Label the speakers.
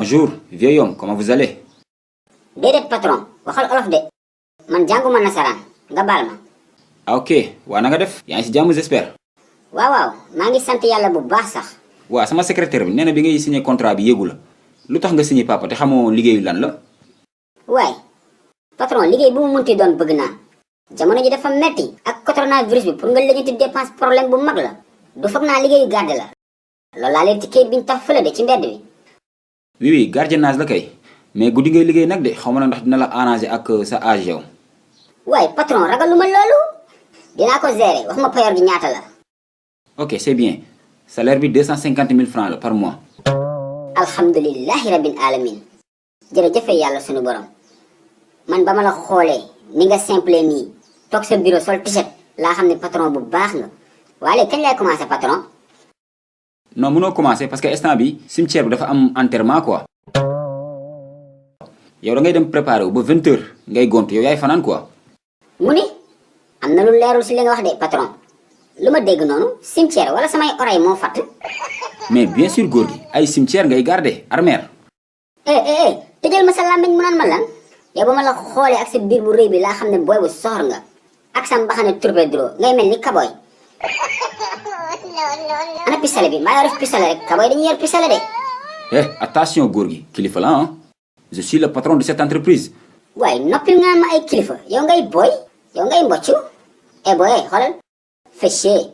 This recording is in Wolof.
Speaker 1: Bonjour, vieil homme, comment vous allez?
Speaker 2: Déedéet patron waxal olof de man jànguma nasaraan nga baal ma.
Speaker 1: Ah ok, waa na nga def? Yaa ngi si jàmm j'espère.
Speaker 2: waaw maa ngi sant yàlla bu baax sax.
Speaker 1: waa sama secrétaire bi nee na bi ngay signé contrat bi yéegu la lu tax nga signé papa te xamoo liggéeyu lan la.
Speaker 2: waay patron liggéey bu mu munti doon bëgg naa jamono ji dafa metti ak coronavirus bi pour nga lijjanti dépense problème bu mag la du foog naa liggéeyu garde la loolu laa leen ci kayit biñ taf fële de ci mbedd bi.
Speaker 1: oui gardiennage la kay mais guddi ngay liggéey nag de xaw ma na ndax dina la arranger ak sa âge yow.
Speaker 2: waay patron ragaluma loolu dinaa ko gérer wax ma payoor gi ñaata la.
Speaker 1: ok c'est bien salaire bi 250 000 francs la par mois.
Speaker 2: alhamdulillahi rabbil alamin jërëjëfe yàlla sunu borom man ba ma la xoolee ni nga simple nii toog sa bureau sol t-shirt laa xam ne patron bu baax nga waaye kañ lay commencer patron.
Speaker 1: non mënoo commencer parce que instant bi cimetière bi dafa am enterrement quoi. yow da ngay dem préparer wu ba 20h ngay gont yow yaay fanaan quoi.
Speaker 2: mu ni am na lu leerul si li nga wax de patron lu ma dégg noonu cimetière wala samay oreille moo fatt.
Speaker 1: mais bien sûr góor gi ay cimetière ngay garder armère.
Speaker 2: tëjal ma sa làmmiñ mu naan ma lan yow ba ma la xoolee ak sa biir bu rëy bi laa xam ne booy bu soxor nga ak sa mbaxane torpédro ngay mel ni kaboy. ana pistolet bi maa yor pistolet rek kaboy dañuy yor pistolet de.
Speaker 1: attention góor gi kilifa la ah je suis le patron de cette entreprise.
Speaker 2: waaye noppil nga ma ay kilifa yow ngay booy yow ngay mboccu booy xoolal fëccee